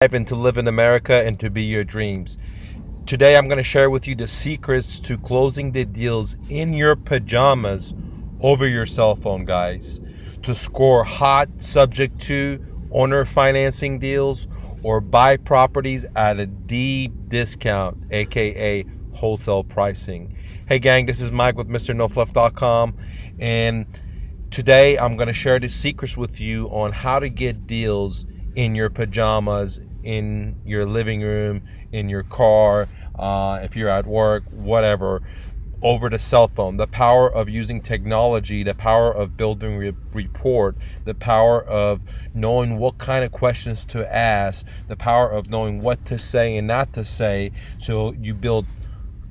And to live in America and to be your dreams. Today I'm going to share with you the secrets to closing the deals in your pajamas over your cell phone, guys. To score hot subject to owner financing deals or buy properties at a deep discount, aka wholesale pricing. Hey gang, this is Mike with MrNoFluff.com, and today I'm going to share the secrets with you on how to get deals in your pajamas, in your living room, in your car, if you're at work, whatever, over the cell phone. The power of using technology, the power of building rapport, the power of knowing what kind of questions to ask, the power of knowing what to say and not to say, so you build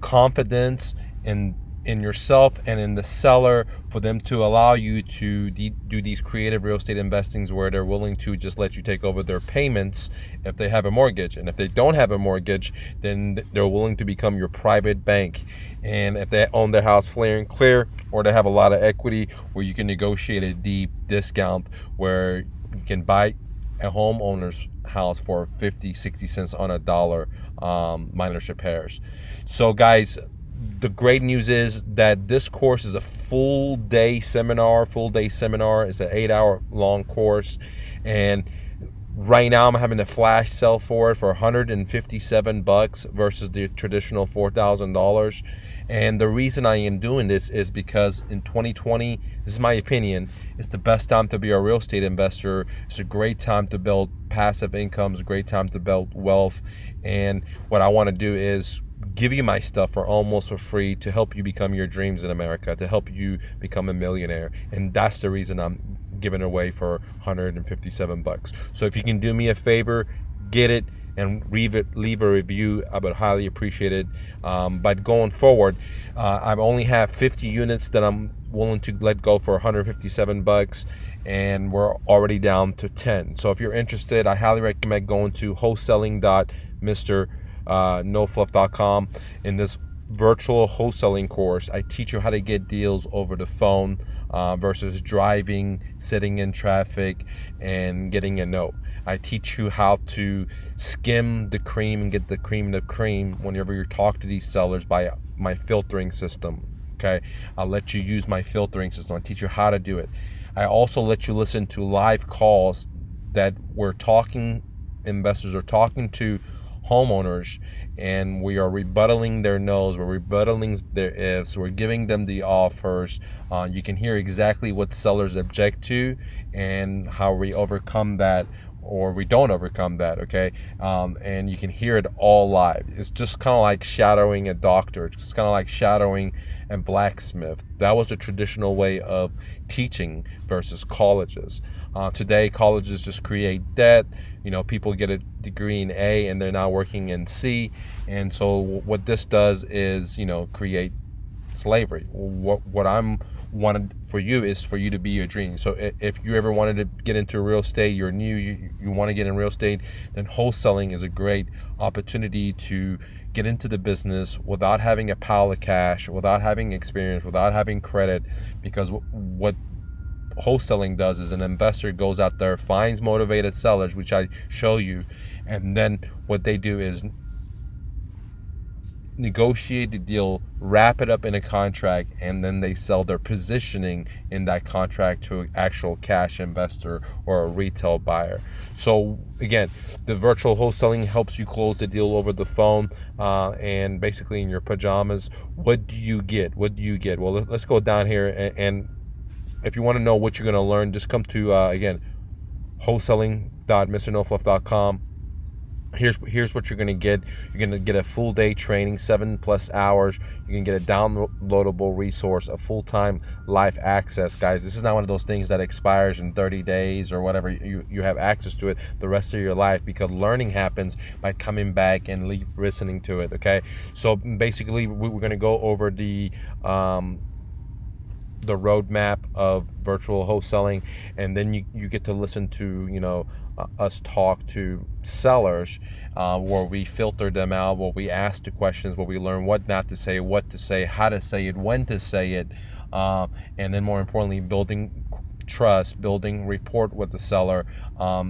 confidence in yourself and in the seller, for them to allow you to do these creative real estate investings where they're willing to just let you take over their payments if they have a mortgage. And if they don't have a mortgage, then they're willing to become your private bank. And if they own their house free and clear, or they have a lot of equity, where you can negotiate a deep discount where you can buy a homeowner's house for 50-60 cents on a dollar, minus repairs. So guys, the great news is that this course is a full day seminar. It's an 8-hour long course, and right now I'm having a flash sale for it for $157 versus the traditional $4,000. And the reason I am doing this is because in 2020, this is my opinion, it's the best time to be a real estate investor. It's a great time to build passive income. It's a great time to build wealth. And what I want to do is give you my stuff for almost for free to help you become your dreams in America, to help you become a millionaire. And that's the reason I'm giving it away for $157. So if you can do me a favor, get it and leave a review. I would highly appreciate it. But going forward, I only have 50 units that I'm willing to let go for $157, and we're already down to 10. So if you're interested, I highly recommend going to wholesaling.MrNoFluff.com. In this virtual wholesaling course, I teach you how to get deals over the phone versus driving, sitting in traffic, and getting a no. I teach you how to skim the cream and get the cream of the cream whenever you talk to these sellers by my filtering system. Okay, I'll let you use my filtering system. I teach you how to do it. I also let you listen to live calls that investors are talking to homeowners, and we are rebuttaling their no's, we're rebuttaling their ifs, we're giving them the offers. You can hear exactly what sellers object to and how we overcome that, or we don't overcome that, okay? And you can hear it all live. It's just kind of like shadowing a doctor. It's just kind of like shadowing a blacksmith. That was a traditional way of teaching versus colleges. Today, colleges just create debt. People get a degree in A and they're now working in C. And so what this does is, create slavery. What I'm wanted for you is for you to be your dream. So if you ever wanted to get into real estate, you're new, you want to get in real estate, then wholesaling is a great opportunity to get into the business without having a pile of cash, without having experience, without having credit. Because what wholesaling does is an investor goes out there, finds motivated sellers, which I show you, and then what they do is negotiate the deal, wrap it up in a contract, and then they sell their positioning in that contract to an actual cash investor or a retail buyer. So again, the virtual wholesaling helps you close the deal over the phone, and basically in your pajamas. What do you get? Well, let's go down here, and if you want to know what you're going to learn, just come to again, wholesaling.MrNoFluff.com. Here's what you're going to get. You're going to get a full day training, 7+ hours. You can get a downloadable resource, a full-time live access, guys. This is not one of those things that expires in 30 days or whatever. You have access to it the rest of your life, because learning happens by coming back and listening to it, okay? So basically, we're going to go over the roadmap of virtual wholesaling, and then you get to listen to us talk to sellers, where we filter them out, where we ask the questions, where we learn what not to say, what to say, how to say it, when to say it, and then more importantly, building trust, building rapport with the seller,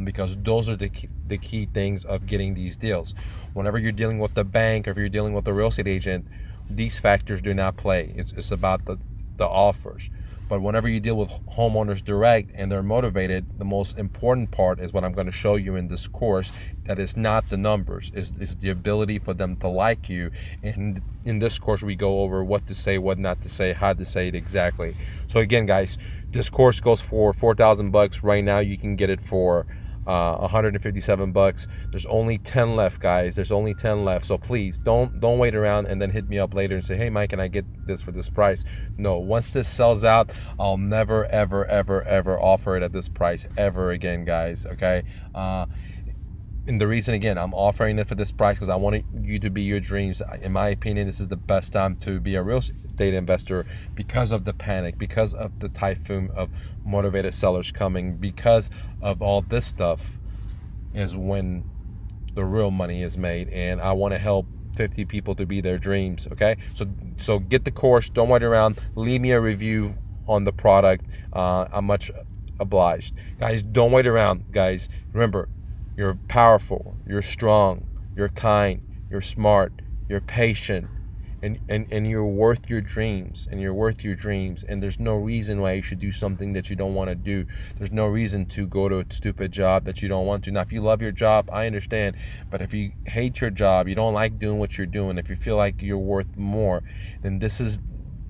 because those are the key things of getting these deals. Whenever you're dealing with the bank or if you're dealing with a real estate agent, these factors do not play. It's about the offers. But whenever you deal with homeowners direct and they're motivated, the most important part is what I'm going to show you in this course, that is not the numbers, is the ability for them to like you. And in this course, we go over what to say, what not to say, how to say it exactly. So again, guys, this course goes for $4,000. Right now, you can get it for $157. There's only 10 left, guys. There's only 10 left. So please don't wait around and then hit me up later and say, hey Mike, can I get this for this price? No, once this sells out, I'll never ever offer it at this price ever again, guys. Okay. And the reason, again, I'm offering it for this price because I want you to be your dreams. In my opinion, this is the best time to be a real estate investor because of the panic, because of the typhoon of motivated sellers coming, because of all this stuff is when the real money is made. And I want to help 50 people to be their dreams. Okay, so get the course. Don't wait around. Leave me a review on the product. I'm much obliged, guys. Don't wait around, guys. Remember, you're powerful, you're strong, you're kind, you're smart, you're patient, and you're worth your dreams, and you're worth your dreams. And there's no reason why you should do something that you don't want to do. There's no reason to go to a stupid job that you don't want to. Now, if you love your job, I understand. But if you hate your job, you don't like doing what you're doing, if you feel like you're worth more, then this is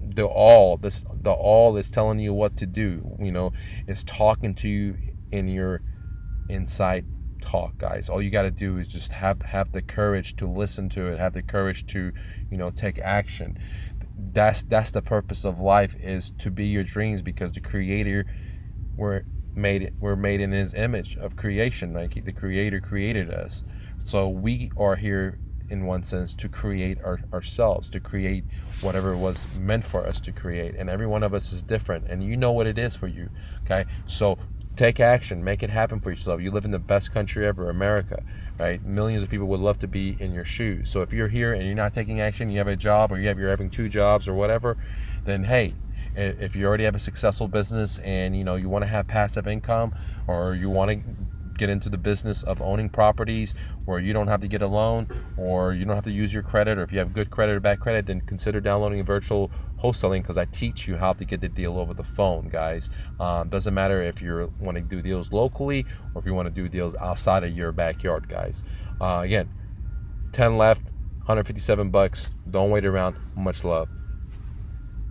the all. The all is telling you what to do. You know, it's talking to you in your inside talk, guys. All you got to do is just have the courage to listen to it, have the courage to, take action. That's the purpose of life, is to be your dreams, because the creator, we're made in his image of creation, right? The creator created us, so we are here in one sense to create ourselves, to create whatever was meant for us to create. And every one of us is different, and you know what it is for you. Okay, so take action, make it happen for yourself. You live in the best country ever, America, right? Millions of people would love to be in your shoes. So if you're here and you're not taking action, you have a job, or you're having 2 jobs or whatever, then hey, if you already have a successful business and you want to have passive income, or you want to get into the business of owning properties where you don't have to get a loan, or you don't have to use your credit, or if you have good credit or bad credit, then consider downloading virtual wholesaling, because I teach you how to get the deal over the phone, guys. Doesn't matter if you want to do deals locally or if you want to do deals outside of your backyard, guys. Again, 10 left, $157. Don't wait around. Much love.